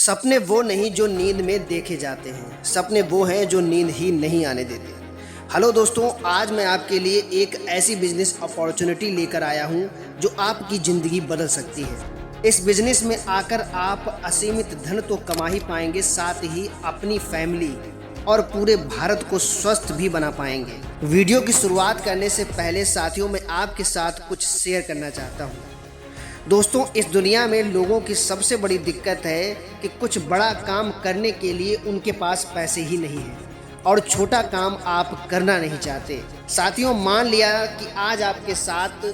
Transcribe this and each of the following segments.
सपने वो नहीं जो नींद में देखे जाते हैं, सपने वो हैं जो नींद ही नहीं आने देते। हेलो दोस्तों, आज मैं आपके लिए एक ऐसी बिजनेस अपॉर्चुनिटी लेकर आया हूं जो आपकी ज़िंदगी बदल सकती है। इस बिजनेस में आकर आप असीमित धन तो कमा ही पाएंगे, साथ ही अपनी फैमिली और पूरे भारत को स्वस्थ भी बना पाएंगे। वीडियो की शुरुआत करने से पहले साथियों, मैं आपके साथ कुछ शेयर करना चाहता हूँ। दोस्तों, इस दुनिया में लोगों की सबसे बड़ी दिक्कत है कि कुछ बड़ा काम करने के लिए उनके पास पैसे ही नहीं है और छोटा काम आप करना नहीं चाहते। साथियों, मान लिया कि आज आपके साथ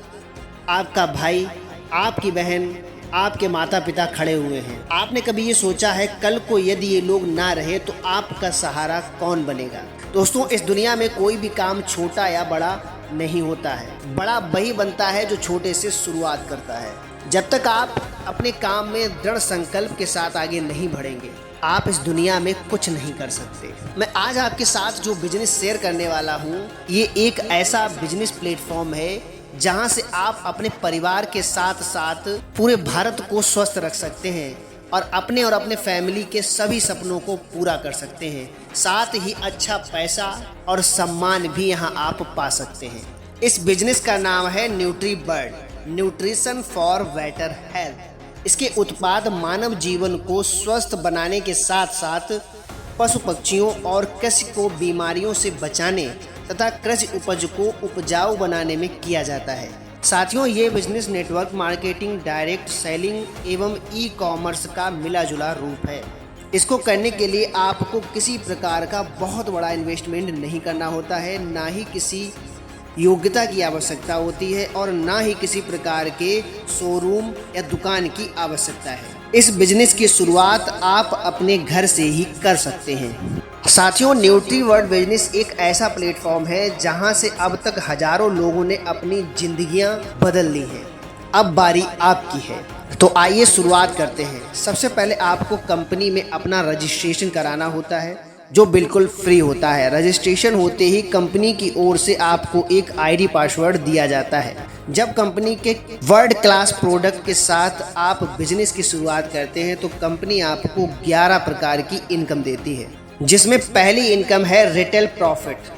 आपका भाई, आपकी बहन, आपके माता पिता खड़े हुए हैं। आपने कभी ये सोचा है कल को यदि ये लोग ना रहे तो आपका सहारा कौन बनेगा? दोस्तों, इस दुनिया में कोई भी काम छोटा या बड़ा नहीं होता है। बड़ा वही बनता है जो छोटे से शुरुआत करता है। जब तक आप अपने काम में दृढ़ संकल्प के साथ आगे नहीं बढ़ेंगे, आप इस दुनिया में कुछ नहीं कर सकते। मैं आज आपके साथ जो बिजनेस शेयर करने वाला हूँ, ये एक ऐसा बिजनेस प्लेटफॉर्म है जहाँ से आप अपने परिवार के साथ साथ पूरे भारत को स्वस्थ रख सकते हैं और अपने फैमिली के सभी सपनों को पूरा कर सकते हैं। साथ ही अच्छा पैसा और सम्मान भी यहाँ आप पा सकते हैं। इस बिजनेस का नाम है न्यूट्रीबर्ड, न्यूट्रिशन फॉर बेटर हेल्थ। इसके उत्पाद मानव जीवन को स्वस्थ बनाने के साथ साथ पशु पक्षियों और कृषि को बीमारियों से बचाने तथा कृषि उपज को उपजाऊ बनाने में किया जाता है। साथियों, ये business network marketing, direct selling एवं ई कॉमर्स का मिला जुला रूप है। इसको करने के लिए आपको किसी प्रकार का बहुत बड़ा इन्वेस्टमेंट नहीं करना होता है, ना ही किसी योग्यता की आवश्यकता होती है और ना ही किसी प्रकार के शोरूम या दुकान की आवश्यकता है। इस बिजनेस की शुरुआत आप अपने घर से ही कर सकते हैं। साथियों, न्यूट्रीवर्ड बिजनेस एक ऐसा प्लेटफॉर्म है जहां से अब तक हजारों लोगों ने अपनी जिंदगियां बदल ली हैं। अब बारी आपकी है, तो आइए शुरुआत करते हैं। सबसे पहले आपको कंपनी में अपना रजिस्ट्रेशन कराना होता है, जो बिल्कुल फ्री होता है। रजिस्ट्रेशन होते ही कंपनी की ओर से आपको एक आईडी पासवर्ड दिया जाता है। जब कंपनी के वर्ल्ड क्लास प्रोडक्ट के साथ आप बिजनेस की शुरुआत करते हैं तो कंपनी आपको 11 प्रकार की इनकम देती है, जिसमें पहली इनकम है रिटेल प्रॉफिट।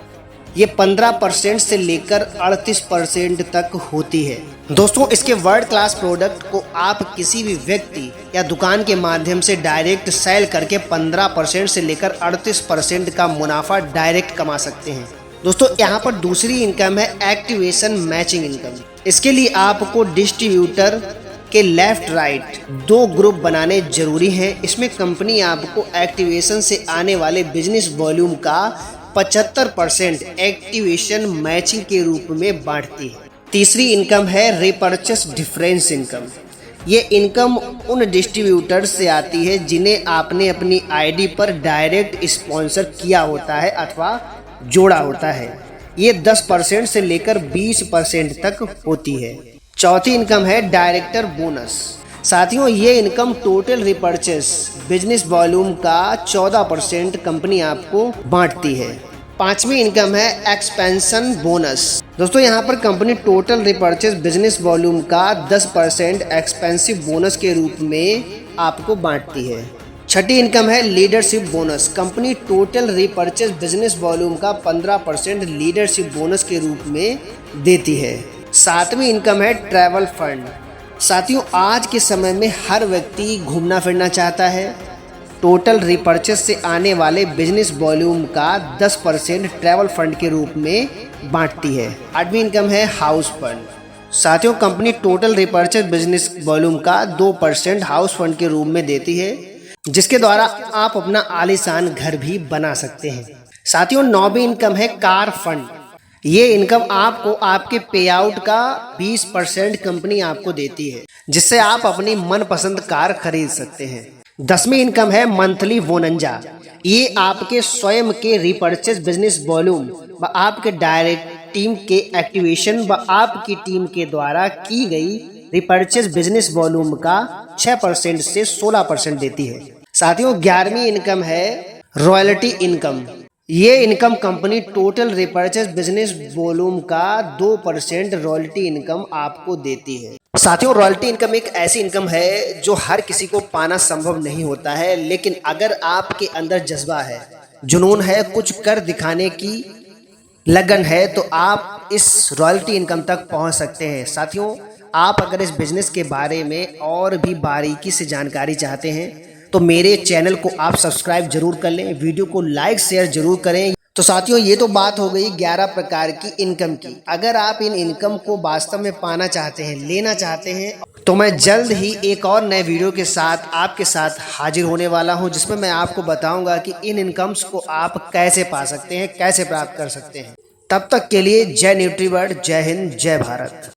ये 15% से लेकर 38% तक होती है। दोस्तों, इसके वर्ल्ड क्लास प्रोडक्ट को आप किसी भी व्यक्ति या दुकान के माध्यम से डायरेक्ट सेल करके 15% से लेकर 38% का मुनाफा डायरेक्ट कमा सकते हैं। दोस्तों, यहाँ पर दूसरी इनकम है एक्टिवेशन मैचिंग इनकम। इसके लिए आपको डिस्ट्रीब्यूटर के लेफ्ट राइट 2 ग्रुप बनाने जरूरी हैं। इसमें कंपनी आपको एक्टिवेशन से आने वाले बिजनेस वॉल्यूम का 75% एक्टिवेशन मैचिंग के रूप में बांटती है। तीसरी इनकम है रिपर्चेस डिफरेंस इनकम। ये इनकम उन डिस्ट्रीब्यूटर से आती है जिन्हें आपने अपनी आईडी पर डायरेक्ट स्पॉन्सर किया होता है अथवा जोड़ा होता है। ये 10% से लेकर 20% तक होती है। चौथी इनकम है डायरेक्टर बोनस। साथियों, ये income total repurchase business volume का 14% कंपनी आपको बांटती है। पांचवी इनकम है एक्सपेंशन बोनस। दोस्तों, यहाँ पर company total repurchase business volume का 10% एक्सपेंसिव बोनस के रूप में आपको बांटती है। छठी इनकम है leadership bonus. Company total repurchase business volume का 15% लीडरशिप बोनस के रूप में देती है। सातवीं इनकम है ट्रैवल फंड। साथियों, आज के समय में हर व्यक्ति घूमना फिरना चाहता है। टोटल रिपर्चेस से आने वाले बिजनेस वॉल्यूम का 10% ट्रैवल फंड के रूप में बांटती है। आठवीं इनकम है हाउस फंड। साथियों, company total repurchase business volume का 2% हाउस फंड के रूप में देती है, जिसके द्वारा आप अपना आलीशान घर भी बना सकते हैं। साथियों, नौवीं इनकम है कार फंड। ये इनकम आपको आपके पे आउट का 20% कंपनी आपको देती है, जिससे आप अपनी मनपसंद कार खरीद सकते हैं। 10वीं इनकम है मंथली बोनंजा। ये आपके स्वयं के रिपर्चेस बिजनेस वॉल्यूम व आपके डायरेक्ट टीम के एक्टिवेशन व आपकी टीम के द्वारा की गई रिपर्चेस बिजनेस वॉल्यूम का 6% से 16% देती है। साथियों, 11वीं इनकम है रॉयल्टी इनकम। ये income company total repurchase business volume का 2% रॉयल्टी इनकम आपको देती है। साथियों, रॉयल्टी इनकम एक ऐसी इनकम है जो हर किसी को पाना संभव नहीं होता है, लेकिन अगर आपके अंदर जज्बा है, जुनून है, कुछ कर दिखाने की लगन है, तो आप इस रॉयल्टी इनकम तक पहुंच सकते हैं। साथियों, आप अगर इस बिजनेस के बारे में और भी बारीकी से जानकारी चाहते हैं तो मेरे चैनल को आप सब्सक्राइब जरूर कर लें, वीडियो को लाइक शेयर जरूर करें। तो साथियों, ये तो बात हो गई 11 प्रकार की इनकम की। अगर आप इन इनकम को वास्तव में पाना चाहते हैं, लेना चाहते हैं, तो मैं जल्द ही एक और नए वीडियो के साथ आपके साथ हाजिर होने वाला हूं, जिसमें मैं आपको बताऊंगा कि इन इनकम्स को आप कैसे पा सकते हैं, कैसे प्राप्त कर सकते हैं। तब तक के लिए जय न्यूट्रीवर्ड, जय हिंद, जय भारत।